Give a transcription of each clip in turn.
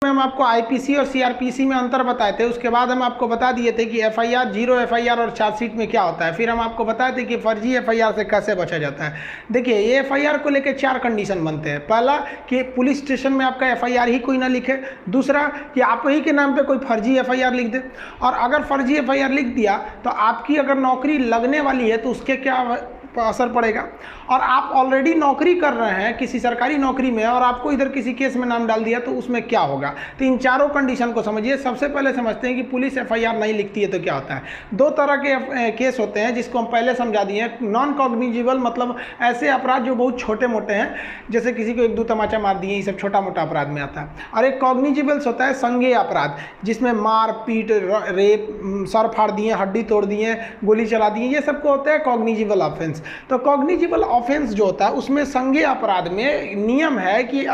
में हम आपको आईपीसी और सीआरपीसी में अंतर बताए थे। उसके बाद हम आपको बता दिए थे कि एफआईआर, जीरो एफआईआर और चार्जशीट में क्या होता है। फिर हम आपको बताए थे कि फर्जी एफआईआर से कैसे बचा जाता है। देखिए, ये एफआईआर को लेकर 4 कंडीशन बनते हैं। पहला कि पुलिस स्टेशन में आपका एफआईआर ही कोई ना लिखे। दूसरा कि आप ही के नाम पे कोई फर्जी एफआईआर लिख दे, और अगर फर्जी एफआईआर लिख दिया तो आपकी अगर नौकरी लगने वाली है तो उसके क्या असर पड़ेगा। और आप ऑलरेडी नौकरी कर रहे हैं किसी सरकारी नौकरी में और आपको इधर किसी केस में नाम डाल दिया तो उसमें क्या होगा। तो इन चारों कंडीशन को समझिए। सबसे पहले समझते हैं कि पुलिस एफआईआर नहीं लिखती है तो क्या होता है। 2 तरह के केस होते हैं जिसको हम पहले समझा दिए हैं। नॉन कॉग्निजिबल मतलब ऐसे अपराध जो बहुत छोटे मोटे हैं, जैसे किसी को 1-2 तमाचा मार दिए, ये सब छोटा मोटा अपराध में आता है। और एक कॉग्निजिबल्स होता है संज्ञेय अपराध, जिसमें मार पीट, रेप, सर फाड़ दिए, हड्डी तोड़ दिए, गोली चला दिए, ये सबको होता है कॉग्निजिबल ऑफेंस। तो कॉग्निजिबल ऑफेंस जो होता है उसमें संज्ञेय अपराध में नियम है कि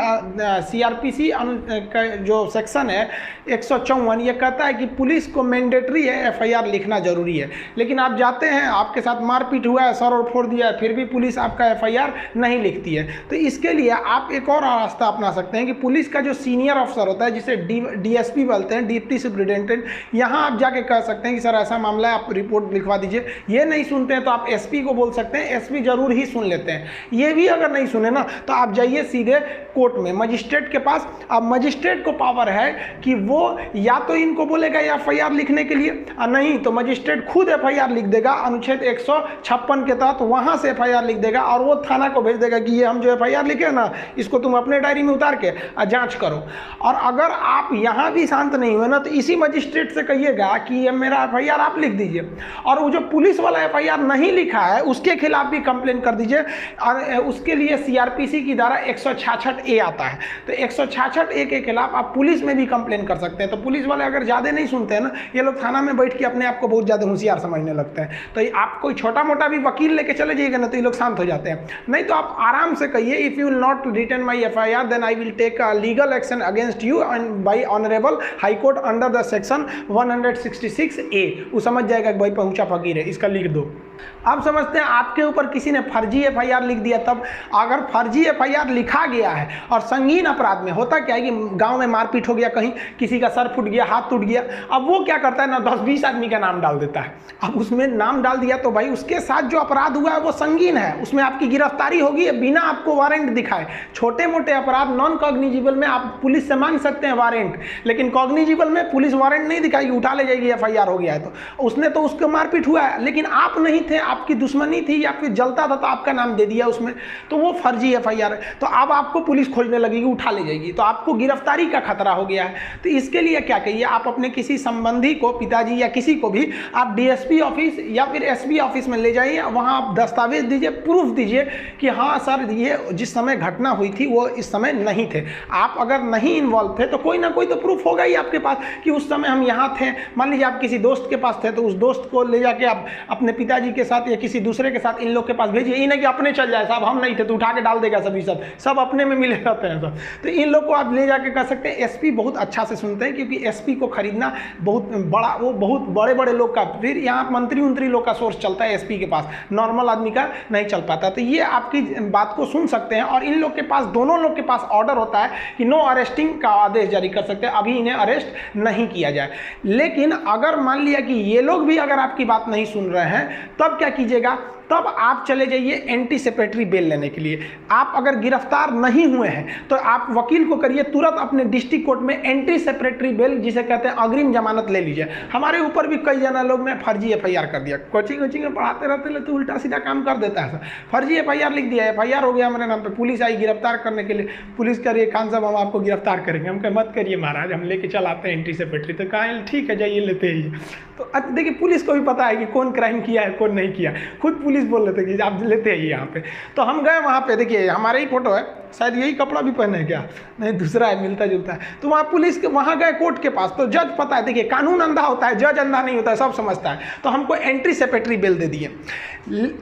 सीआरपीसी का जो सेक्शन है 154, ये कहता है कि पुलिस को मैंडेटरी है एफआईआर लिखना जरूरी है। लेकिन आप जाते हैं, आपके साथ मारपीट हुआ है, सर और फोड़ दिया है, फिर भी पुलिस आपका एफआईआर नहीं लिखती है। तो इसके लिए आप एक और रास्ता अपना सकते हैं कि पुलिस का जो सीनियर अफसर होता है, जिसे डीएसपी बोलते हैं, डिप्टी सुपरिटेंडेंट, यहाँ आप जाके कह सकते हैं कि सर ऐसा मामला है, आप रिपोर्ट लिखवा दीजिए। ये नहीं सुनते हैं तो आप एसपी को बोल सकते हैं, एसपी जरूर ही सुन लेते हैं। ये भी अगर नहीं सुने ना तो आप जाइए सीधे कोर्ट में, मजिस्ट्रेट के पास। अब मजिस्ट्रेट को पावर है कि वो या तो इनको बोलेगा एफआईआर लिखने के लिए, और नहीं तो मजिस्ट्रेट खुद एफआईआर लिख देगा अनुच्छेद 156 के तहत, वहां से एफआईआर लिख देगा और वो थाना को भेज देगा कि ये हम जो एफआईआर लिखे ना, इसको तुम अपने डायरी में उतार के जांच करो। और अगर आप यहां भी शांत नहीं हुए ना तो इसी मजिस्ट्रेट से कहिएगा कि ये मेरा एफआईआर आप लिख दीजिए, और वो जो पुलिस वाला एफआईआर नहीं लिखा है उसके खिलाफ भी कंप्लेन कर दीजिए। और उसके लिए सीआरपीसी की धारा 166A आता है। तो 166A के खिलाफ आप पुलिस में भी कंप्लेन कर सकते हैं। तो पुलिस वाले अगर ज़्यादा नहीं सुनते हैं ना, ये लोग थाना में बैठ के अपने आप को बहुत ज़्यादा होशियार समझने लगते हैं। तो आप कोई छोटा मोटा भी वकील लेके चले जाइएगा ना तो ये लोग शांत हो जाते हैं। नहीं तो आप आराम से कहिए, if you will not return my FIR then I will take legal action against you and by honourable high court under the section 166A। वो समझ जाएगा कि भाई पहुंचा फकीर है, इसका लिख दो। आप समझते हैं आपके ऊपर किसी ने फर्जी एफआईआर लिख दिया, तब अगर फर्जी एफआईआर लिखा गया है और संगीन अपराध में होता क्या है कि गांव में मारपीट हो गया, कहीं किसी का सर फूट गया, हाथ टूट गया, अब वो क्या करता है ना 10-20 आदमी का नाम डाल देता है। अब उसमें नाम डाल दिया तो भाई उसके साथ जो अपराध हुआ है वो संगीन है, उसमें आपकी गिरफ्तारी होगी बिना आपको वारंट दिखाए। छोटे मोटे अपराध नॉन कॉग्निजिबल में आप पुलिस से मांग सकते हैं वारंट, लेकिन कॉग्निजिबल में पुलिस वारंट नहीं दिखाएगी, उठा ले जाएगी एफआईआर हो गया है। तो उसने तो उसको मारपीट हुआ है लेकिन आप नहीं थे, आपकी दुश्मनी थी या फिर जलता था तो आपका नाम दे दिया उसमें, तो वो फर्जी एफआईआर है। तो अब आपको पुलिस खोजने लगेगी, उठा ले जाएगी, तो आपको गिरफ्तारी का खतरा हो गया है। तो इसके लिए क्या कहिए, आप अपने किसी संबंधी को, पिताजी या किसी को भी आप डीएसपी ऑफिस या फिर एसपी ऑफिस में ले जाइए, वहां आप दस्तावेज दीजिए, प्रूफ दीजिए कि हाँ सर ये जिस समय घटना हुई थी वो इस समय नहीं थे। आप अगर नहीं इन्वॉल्व थे तो कोई ना कोई तो प्रूफ होगा ही आपके पास कि उस समय हम यहाँ थे। मान लीजिए आप किसी दोस्त के पास थे तो उस दोस्त को ले जाके आप अपने पिताजी के साथ या किसी दूसरे के साथ इन लोग के पास भेजिए। ये नहीं कि अपने चल जाए, साहब हम नहीं थे तो उठा के डाल देगा सभी, सब अपने में मिले रहते हैं सब। तो इन लोग को आप ले जाके कर सकते हैं। एसपी बहुत अच्छा से सुनते हैं क्योंकि एसपी को खरीदना बहुत बड़ा, वो बहुत बड़े बड़े लोग का, फिर यहाँ मंत्री लोग का सोर्स चलता है एसपी के पास, नॉर्मल आदमी का नहीं चल पाता। तो ये आपकी बात को सुन सकते हैं और इन लोग के पास, दोनों लोग के पास ऑर्डर होता है कि नो अरेस्टिंग का आदेश जारी कर सकते हैं, अभी इन्हें अरेस्ट नहीं किया जाए। लेकिन अगर मान लिया कि ये लोग भी अगर आपकी बात नहीं सुन रहे हैं तब क्या कीजिएगा, तब आप चले जाइए एंटी सेपेटरी बेल लेने के लिए। आप अगर गिरफ्तार नहीं हुए हैं तो आप वकील को करिए तुरंत अपने डिस्ट्रिक्ट कोर्ट में एंटी सेपेटरी बेल, जिसे कहते हैं अग्रिम जमानत, ले लीजिए। हमारे ऊपर भी कई जना लोग ने फर्जी एफआईआर कर दिया, कोचिंग में पढ़ाते रहते तो उल्टा सीधा काम कर देता है। फर्जी एफआईआर लिख दिया, एफआईआर हो गया हमारे नाम पे, पुलिस आई गिरफ्तार करने के लिए। पुलिस करिए खान साहब हम आपको गिरफ्तार करेंगे, हम कहे मत करिए महाराज, हम लेके चल आते हैं एंटी सेपेटरी। तो कहा ठीक है जाइए लेते ही। तो देखिए पुलिस को भी पता है कि कौन क्राइम किया है कौन नहीं किया, खुद पुलिस बोल लेते कि आप लेते हैं यहाँ पे। तो हम गए वहाँ पे, देखिए हमारे ही फोटो है, शायद यही कपड़ा भी पहने क्या, नहीं दूसरा है, मिलता जुलता है। तो वहाँ पुलिस के वहाँ गए कोर्ट के पास, तो जज पता है, देखिए कानून अंधा होता है, जज अंधा नहीं होता है, सब समझता है। तो हमको एंटी सेपेटरी बेल दे दिए,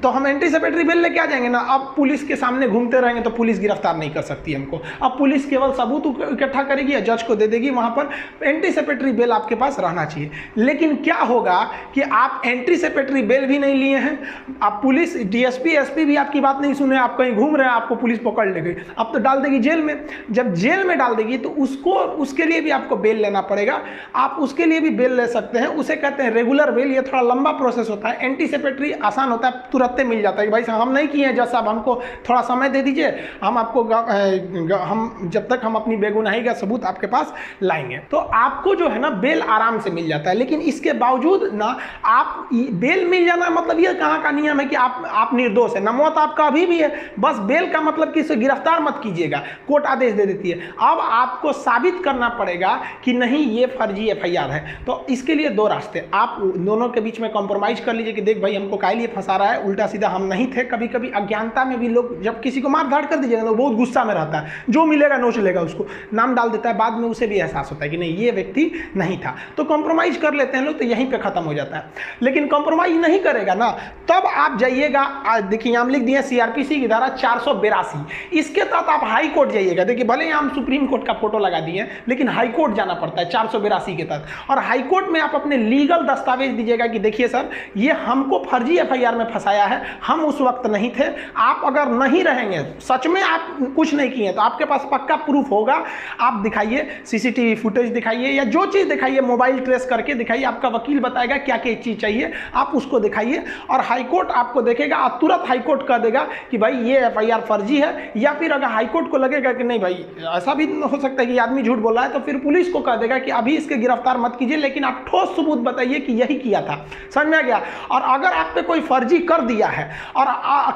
तो हम एंटी सेपेटरी बेल लेके आ जाएंगे ना। अब पुलिस के सामने घूमते रहेंगे तो पुलिस गिरफ्तार नहीं कर सकती हमको। अब पुलिस केवल सबूत इकट्ठा करेगी या जज को दे देगी, वहाँ पर एंटी सेपेटरी बेल आपके पास रहना चाहिए। लेकिन क्या होगा कि आप एंटी सेपेटरी बेल भी नहीं लिए हैं, आप पुलिस, डीएसपी, एसपी भी आपकी बात नहीं सुने, आप कहीं घूम रहे हैं, आपको पुलिस पकड़ ले गई, अब तो डाल देगी जेल में। जब जेल में डाल देगी तो उसके लिए भी आपको बेल लेना पड़ेगा। आप उसके लिए भी बेल ले सकते हैं, उसे कहते हैं रेगुलर बेल। ये थोड़ा लंबा प्रोसेस होता है। एंटीसिपेटरी आसान होता है, तुरंत मिल जाता है कि भाई साहब हम नहीं किए हैं जज साहब, हमको थोड़ा समय दे दीजिए, हम आपको हम जब तक हम अपनी बेगुनाही का सबूत आपके पास लाएंगे। तो आपको जो है ना बेल आराम से मिल जाता है। लेकिन इसके बावजूद ना आप बेल मिल जाना मतलब ये कहाँ का नियम है कि आप निर्दोष है, ना मौत आपका अभी भी है, बस बेल का मतलब कि इसे गिरफ्तार मत कीजिएगा, कोर्ट आदेश दे देती है। अब आपको साबित करना पड़ेगा कि नहीं ये फर्जी एफआईआर है। तो इसके लिए दो रास्ते, आप दोनों के बीच में कॉम्प्रोमाइज कर लीजिए कि देख भाई हमको काहे लिए फंसा रहा है, उल्टा सीधा हम नहीं थे। कभी कभी अज्ञानता में भी लोग जब किसी को मार धाड़ कर दीजिएगा तो बहुत गुस्सा में रहता है, जो मिलेगा नोच लेगा, उसको नाम डाल देता है, बाद में उसे भी एहसास होता है कि नहीं ये व्यक्ति नहीं था। तो कॉम्प्रोमाइज कर लेते हैं लोग, तो यहीं पे खत्म हो जाता है। लेकिन कॉम्प्रोमाइज नहीं करेगा ना, तब आप जाइएगा, देखिए हम लिख दिए सीआरपीसी की धारा 482, इसके तहत आप हाई कोर्ट जाइएगा। देखिए भले ही हम सुप्रीम कोर्ट का फोटो लगा दिए, लेकिन हाई कोर्ट जाना पड़ता है 482 के तहत। और हाई कोर्ट में आप अपने लीगल दस्तावेज दीजिएगा कि देखिए सर ये हमको फर्जी एफआईआर में फंसाया है, हम उस वक्त नहीं थे। आप अगर नहीं रहेंगे, सच में आप कुछ नहीं किए, तो आपके पास पक्का प्रूफ होगा, आप दिखाइए, सीसीटीवी फुटेज दिखाइए या जो चीज़ दिखाइए, मोबाइल ट्रेस करके दिखाइए, आपका वकील बताएगा क्या क्या चीज़ चाहिए, आप उसको दिखाइए और हाईकोर्ट आपको देखेगा और तुरंत हाईकोर्ट कह देगा कि भाई ये एफआईआर फर्जी है। या फिर अगर हाईकोर्ट को लगेगा कि नहीं भाई ऐसा भी हो सकता है कि आदमी झूठ बोल रहा है, तो फिर पुलिस को कह देगा कि अभी इसके गिरफ्तार मत कीजिए, लेकिन आप ठोस सबूत बताइए कि यही किया था। समझ में आ गया? और अगर आप पे कोई फर्जी कर दिया है और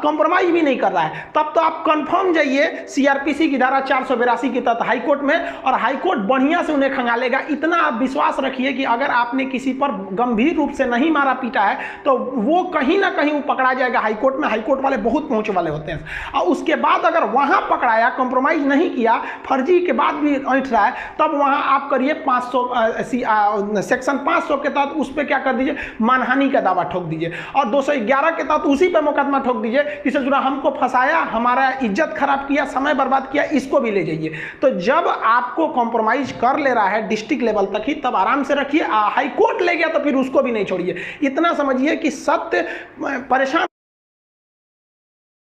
कॉम्प्रोमाइज भी नहीं कर रहा है, तब तो आप कंफर्म जाइए सीआरपीसी की धारा 482 के तहत हाईकोर्ट में, और हाईकोर्ट बढ़िया से उन्हें खंगालेगा। इतना आप विश्वास रखिए कि अगर आपने किसी पर गंभीर रूप से नहीं मारा पीटा है तो वो कहीं ना कहीं वो पकड़ा जाएगा हाईकोर्ट में। हाईकोर्ट वाले बहुत पहुंच वाले होते हैं। और उसके बाद अगर वहां पकड़ाया, कॉम्प्रोमाइज नहीं किया, फर्जी के बाद भी ऐंठ रहा है, तब वहां आप करिए 500 सेक्शन 500 के तहत उस पर क्या कर दीजिए, मानहानि का दावा ठोक दीजिए। और 211 के तहत उसी पे मुकदमा ठोक दीजिए कि ससुरा हमको फंसाया, हमारा इज्जत खराब किया, समय बर्बाद किया, इसको भी ले जाइए। तो जब आपको कॉम्प्रोमाइज कर ले रहा है डिस्ट्रिक्ट लेवल तक ही, तब आराम से रखिए। हाई कोर्ट ले गया तो फिर उसको भी नहीं छोड़िए। इतना समझिए कि सत्य परेशान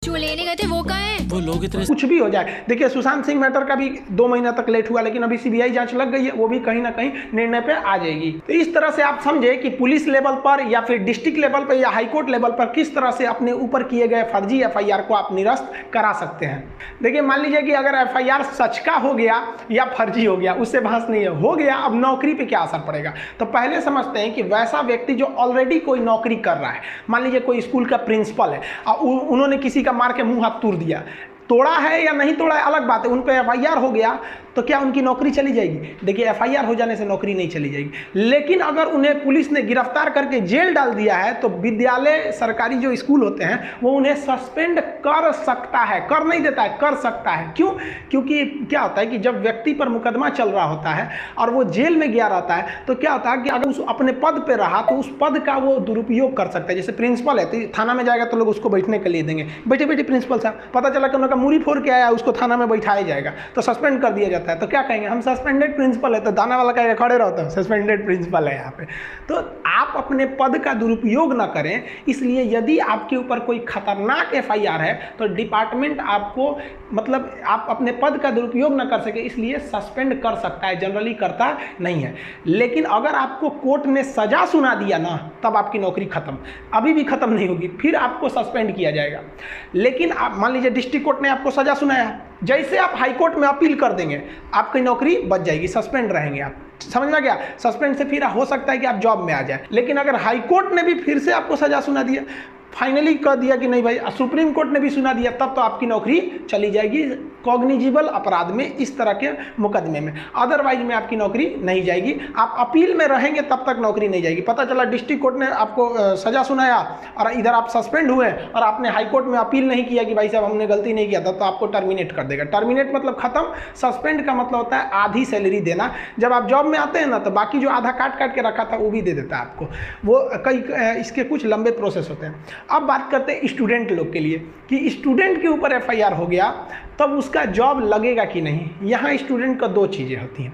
जो लेने गए थे वो कहाँ है? वो लोग इतने कुछ भी हो जाए। देखिए सुशांत सिंह मैटर का भी 2 महीना तक लेट हुआ, लेकिन अभी सीबीआई जांच लग गई है, वो भी कहीं ना कहीं निर्णय पे आ जाएगी। तो इस तरह से आप समझे कि पुलिस लेवल पर या फिर डिस्ट्रिक्ट लेवल पर या हाईकोर्ट लेवल पर किस तरह से अपने ऊपर किए गए फर्जी एफआईआर को आप निरस्त करा सकते हैं। देखिए मान लीजिए कि अगर एफआईआर सच का हो गया या फर्जी हो गया, उससे बहस नहीं है, हो गया, अब नौकरी पे क्या असर पड़ेगा। तो पहले समझते हैं कि वैसा व्यक्ति जो ऑलरेडी कोई नौकरी कर रहा है, मान लीजिए कोई स्कूल का प्रिंसिपल है और उन्होंने किसी का मार के मुंह हाथ तोड़ दिया, तोड़ा है या नहीं तोड़ा है अलग बात है, उन पे एफआईआर हो गया, तो क्या उनकी नौकरी चली जाएगी? देखिए एफआईआर हो जाने से नौकरी नहीं चली जाएगी, लेकिन अगर उन्हें पुलिस ने गिरफ्तार करके जेल डाल दिया है तो विद्यालय, सरकारी जो स्कूल होते हैं, वो उन्हें सस्पेंड कर सकता है, कर नहीं देता है, कर सकता है। क्यों? क्योंकि क्या होता है कि जब व्यक्ति पर मुकदमा चल रहा होता है और वो जेल में गया रहता है, तो क्या होता है कि अगर उस अपने पद पर रहा तो उस पद का वो दुरुपयोग कर सकता है। जैसे प्रिंसिपल है तो थाना में जाएगा तो लोग उसको बैठने के लिए देंगे, बैठे बैठे प्रिंसिपल साहब, पता चला कि उनका मूरी फोड़ के आया, उसको थाना में बैठाया जाएगा, तो सस्पेंड कर दिया जाता है। तो क्या कहेंगे, हम सस्पेंडेड प्रिंसिपल है, तो थाना वाला कहेगा खड़े रहो, तो सस्पेंडेड प्रिंसिपल है यहाँ पे। तो आप अपने पद का दुरुपयोग ना करें, इसलिए यदि आपके ऊपर कोई खतरनाक एफआईआर है तो डिपार्टमेंट आपको, मतलब आप अपने पद का दुरुपयोग ना कर सके इसलिए सस्पेंड कर सकता है, जनरली करता नहीं है। लेकिन अगर आपको कोर्ट ने सजा सुना दिया ना, तब आपकी नौकरी खत्म, अभी भी खत्म नहीं होगी, फिर आपको सस्पेंड किया जाएगा। लेकिन आप मान लीजिए डिस्ट्रिक्ट कोर्ट ने आपको सजा सुनाया, जैसे आप हाई कोर्ट में अपील कर देंगे आपकी नौकरी बच जाएगी, सस्पेंड रहेंगे आप। समझ में गया? सस्पेंड से फिर हो सकता है कि आप जॉब में आ जाए। लेकिन अगर हाई कोर्ट ने भी फिर से आपको सजा सुना दिया, फाइनली कह दिया कि नहीं भाई, सुप्रीम कोर्ट ने भी सुना दिया, तब तो आपकी नौकरी चली जाएगी कॉग्निजिबल अपराध में, इस तरह के मुकदमे में। अदरवाइज में आपकी नौकरी नहीं जाएगी। आप अपील में रहेंगे तब तक नौकरी नहीं जाएगी। पता चला डिस्ट्रिक्ट कोर्ट ने आपको सजा सुनाया और इधर आप सस्पेंड हुए और आपने हाई कोर्ट में अपील नहीं किया कि भाई साहब हमने गलती नहीं किया था, तो आपको टर्मिनेट कर देगा। टर्मिनेट मतलब खत्म, सस्पेंड का मतलब होता है आधी सैलरी देना। जब आप जॉब में आते हैं ना, तो बाकी जो आधा काट काट के रखा था वो भी दे देता है आपको। वो कई इसके कुछ लंबे प्रोसेस होते हैं। अब बात करते हैं स्टूडेंट लोग के लिए कि स्टूडेंट के ऊपर एफआईआर हो गया तब उसका जॉब लगेगा कि नहीं। यहाँ स्टूडेंट का 2 चीज़ें होती हैं।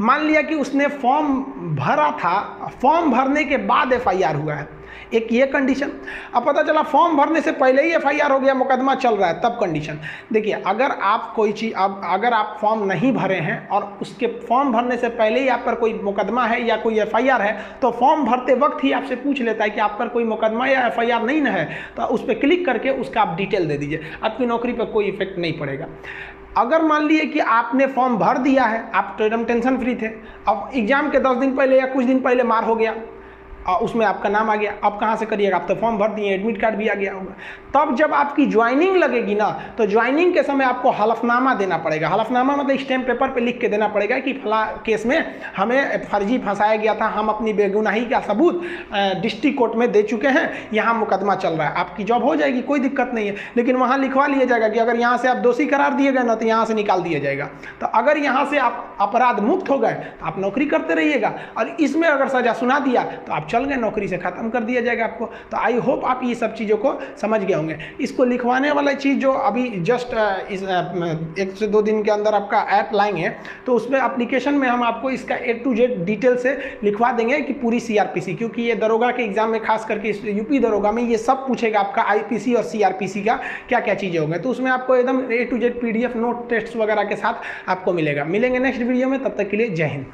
मान लिया कि उसने फॉर्म भरा था, फॉर्म भरने के बाद एफआईआर हुआ है, एक ये कंडीशन। अब पता चला फॉर्म भरने से पहले ही एफआईआर हो गया, मुकदमा चल रहा है, तब कंडीशन। देखिए अगर आप कोई चीज़ अगर आप फॉर्म नहीं भरे हैं और उसके फॉर्म भरने से पहले ही आप पर कोई मुकदमा है या कोई एफआईआर है, तो फॉर्म भरते वक्त ही आपसे पूछ लेता है कि आप पर कोई मुकदमा या एफआईआर नहीं ना है, तो उस पर क्लिक करके उसका आप डिटेल दे दीजिए, आपकी नौकरी पर कोई इफेक्ट नहीं पड़ेगा। अगर मान लिए कि आपने फॉर्म भर दिया है, आप तो एकदम टेंशन फ्री थे, अब एग्जाम के 10 दिन पहले या कुछ दिन पहले मार हो गया और उसमें आपका नाम आ गया, अब कहाँ से करिएगा, आप तो फॉर्म भर दिए, एडमिट कार्ड भी आ गया होगा। तब जब आपकी ज्वाइनिंग लगेगी ना, तो ज्वाइनिंग के समय आपको हलफनामा देना पड़ेगा। हलफनामा मतलब स्टैम्प पेपर पे लिख के देना पड़ेगा कि फला केस में हमें फर्जी फंसाया गया था, हम अपनी बेगुनाही का सबूत डिस्ट्रिक्ट कोर्ट में दे चुके हैं, यहाँ मुकदमा चल रहा है। आपकी जॉब हो जाएगी, कोई दिक्कत नहीं है, लेकिन वहाँ लिखवा लिया जाएगा कि अगर यहाँ से आप दोषी करार दिए गए ना, तो यहाँ से निकाल दिया जाएगा। तो अगर यहाँ से आप अपराध मुक्त हो गए तो आप नौकरी करते रहिएगा, और इसमें अगर सजा सुना दिया तो आप चल गए, नौकरी से खत्म कर दिया जाएगा आपको। तो आई होप आप ये सब चीज़ों को समझ गए होंगे। इसको लिखवाने वाला चीज़ जो अभी जस्ट इस 1 से 2 दिन के अंदर आपका ऐप लाएंगे, तो उसमें एप्लीकेशन में हम आपको इसका A to Z डिटेल से लिखवा देंगे कि पूरी CRPC, क्योंकि ये दरोगा के एग्जाम में खास करके इस यूपी दरोगा में ये सब पूछेगा आपका IPC और CRPC का क्या क्या चीज़ें होंगे। तो उसमें आपको एकदम A to Z PDF note test वगैरह के साथ आपको मिलेगा। मिलेंगे नेक्स्ट वीडियो में, तब तक के लिए जय हिंद।